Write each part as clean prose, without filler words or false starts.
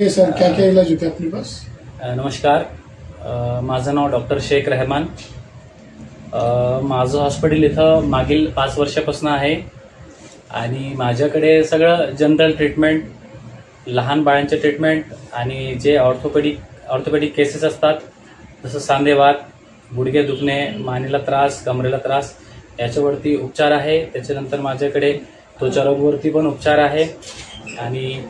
Sir क्या क्या इलाज होते अपने पास? नमस्कार. माझं नाव डॉक्टर शेख रहमान. माझं हॉस्पिटल इथं मागील 5 वर्षापासून आहे आणि माझ्याकडे सगळं जनरल ट्रीटमेंट, लहान बाळांचे ट्रीटमेंट आणि जे ऑर्थोपेडिक केसेस असतात, जसं सांधेवात, गुडघे दुखणे, मानेला त्रास, कमरेला त्रास, याच्यावरती उपचार आहे. त्याच्यानंतर माझ्याकडे त्वचारोगवरती पण उपचार आहे आणि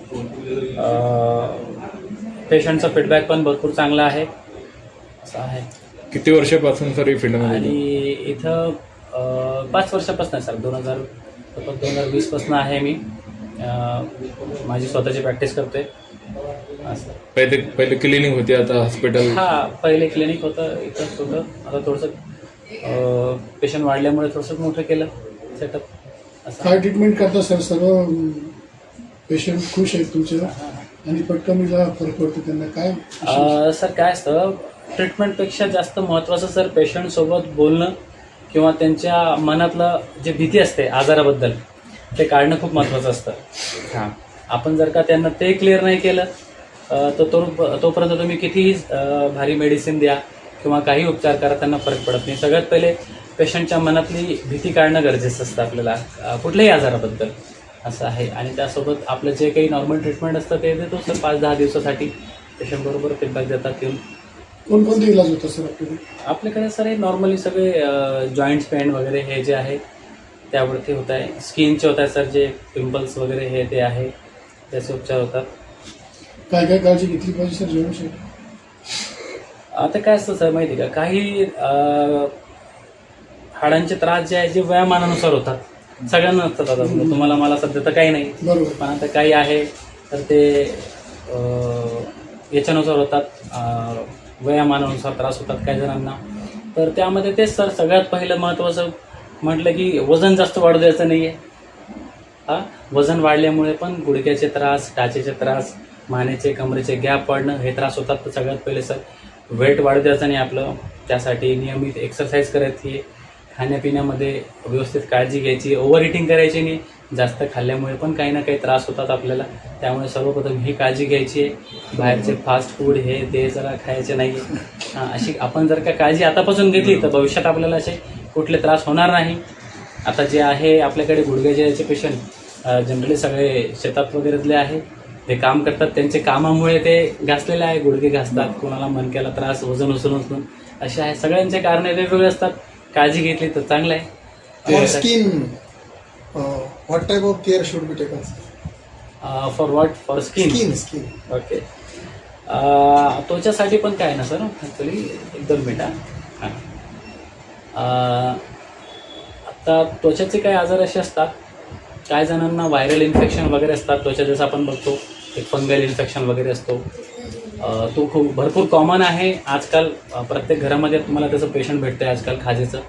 पेशंटचा फीडबॅक पण भरपूर चांगला आहे, असं आहे. किती वर्षापासून सर ही फील्डमध्ये? आणि इथं 5 वर्षापासून आहे सर. 2020 पासून आहे मी. माझी स्वतःची प्रॅक्टिस करते असं. पहिले क्लिनिक होती, आता हॉस्पिटल? पहिले क्लिनिक होतं इथंच होतं. आता थोडंसं पेशंट वाढल्यामुळे थोडंसं मोठं केलं सेटअप असं. काय ट्रीटमेंट करता सर? सर्व पेशंट खुश आहेत तुमचे आणि पटकन फरक पडतो त्यांना काय? सर काय असतं, ट्रीटमेंटपेक्षा जास्त महत्त्वाचं सर पेशंटसोबत बोलणं किंवा त्यांच्या मनातलं जे भीती असते आजाराबद्दल ते काढणं खूप महत्त्वाचं असतं. आपण जर का त्यांना ते क्लिअर नाही केलं तर तोपर्यंत तुम्ही कितीही भारी मेडिसिन द्या किंवा काही उपचार करा, त्यांना फरक पडत नाही. सगळ्यात पहिले पेशंटच्या मनातली भीती काढणं गरजेचं असतं आपल्याला कुठल्याही आजाराबद्दल, असं आहे. आणि त्यासोबत आपलं जे काही नॉर्मल ट्रीटमेंट असतं ते देतो सर. 5-10 दिवसासाठी पेशंटबरोबर फीडबॅक देतात येऊन. कोणकोणते इलाज होतात सर आपल्याकडे सर हे नॉर्मली सगळे जॉईंट्स पेन वगैरे हे जे आहे त्यावरती होत आहे. स्किनचे होत आहे सर, जे पिंपल्स वगैरे हे ते आहे त्याचे उपचार होतात. काय काय काळजी घेतली पाहिजे सर जेवणासाठी? आता काय असतं सर माहिती का, काही हाडांचे त्रास जे आहे जे वयामानानुसार होतात. सगळ्यांना नसतात. आता तुम्हाला मला सध्या तर काही नाही, बरोबर, पण आता काही आहे तर ते याच्यानुसार होतात, वयामानानुसार त्रास होतात काही जणांना. तर त्यामध्ये तेच सर सगळ्यात पहिलं महत्त्वाचं म्हटलं की वजन जास्त वाढू द्यायचं नाही आहे. वजन वाढल्यामुळे पण गुडघ्याचे त्रास, टाचेचे त्रास, मानेचे कमरेचे गॅप वाढणं हे त्रास होतात. तर सगळ्यात पहिले सर वेट वाढू द्यायचं नाही आपलं. त्यासाठी नियमित एक्सरसाइज करायची, खाण्यापिण्यामध्ये व्यवस्थित काळजी घ्यायची, ओव्हर इटिंग करायची नाही. जास्त खाल्ल्यामुळे पण काही ना काही त्रास होतात आपल्याला. त्यामुळे सर्वप्रथम ही काळजी घ्यायची आहे. बाहेरचे फास्ट फूड हे ते जरा खायचे नाही. अशी आपण जर का काळजी आतापासून घेतली तर भविष्यात आपल्याला असे कुठले त्रास होणार नाही. आता जे आहे आपल्याकडे गुडघ्याचे पेशंट जनरली सगळे शेतात वगैरेतले आहे, ते काम करतात. त्यांचे कामामुळे ते घासलेले आहे, गुडघे घासतात, कोणाला मणक्याला त्रास, वजन उचलून असे आहे. सगळ्यांचे कारणे वेगवेगळे असतात. काळजी घेतली तर चांगलं आहे. For skin, what type of care should be taken? For what? For skin. Skin. Okay. त्वचासाठी पण काय ना सर, ॲक्च्युली 1-2 मिनिटं. आता त्वचेचे काही आजार असे असतात, काही जणांना व्हायरल इन्फेक्शन वगैरे असतात. त्वचा जसं आपण बघतो एक फंगल इन्फेक्शन वगैरे असतो, तो खूप भरपूर कॉमन आहे आजकाल. प्रत्येक घरामध्ये तुम्हाला त्याचं पेशंट भेटतं आहे आजकाल, खाजेचं,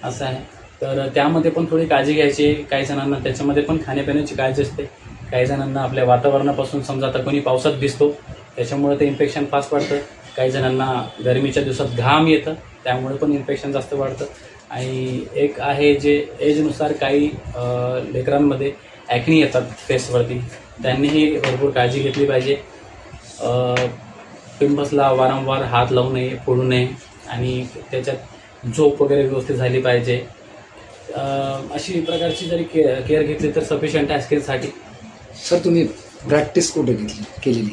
असं आहे. तर त्यामध्ये पण थोडी काळजी घ्यायची आहे. काही जणांना त्याच्यामध्ये पण खाण्यापिण्याची काळजी असते. काही जणांना आपल्या वातावरणापासून, समजा आता कोणी पावसात भिजतो त्याच्यामुळे ते इन्फेक्शन फास्ट वाढतं. काही जणांना गरमीच्या दिवसात घाम येतं त्यामुळे पण इन्फेक्शन जास्त वाढतं. आणि एक आहे जे एजनुसार काही लेकरांमध्ये ॲक्नी येतात फेसवरती, त्यांनीही भरपूर काळजी घेतली पाहिजे. पिंपल्सला वारंवार हात लावू नये, फोडू नये आणि त्याच्यात झोप वगैरे व्यवस्थित झाली पाहिजे. अशी प्रकारची जरी केअर घेतली तर सफिशियंट आहे स्किनसाठी. सर तुम्ही प्रॅक्टिस कुठे केलेली?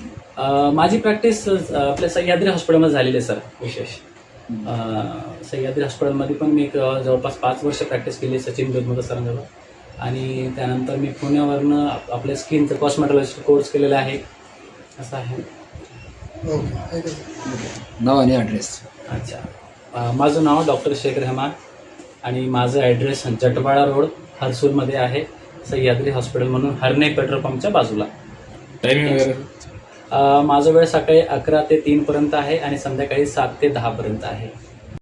माझी प्रॅक्टिस आपल्या सह्याद्री हॉस्पिटलमध्ये झालेली आहे सर. विशेष सह्याद्री हॉस्पिटलमध्ये पण मी जवळपास 5 वर्ष प्रॅक्टिस केली सचिन दुधमकर सरांजवळ. आणि त्यानंतर मी पुण्यावरनं आपल्या स्किनचं कॉस्मेटॉलॉजी कोर्स केलेला आहे, असं आहे. नाव आणि ॲड्रेस? अच्छा, माझं नाव डॉक्टर शेख रहमान आणि माझं ॲड्रेस जटवाडा रोड, हर्सूलमध्ये आहे. सह्याद्री हॉस्पिटल म्हणून हरणे पेट्रोल पंपच्या बाजूला. टायमिंग वगैरे? माझा वेळ सकाळी 11 ते 3 पर्यंत आहे आणि संध्याकाळी 7 ते 10 पर्यंत आहे.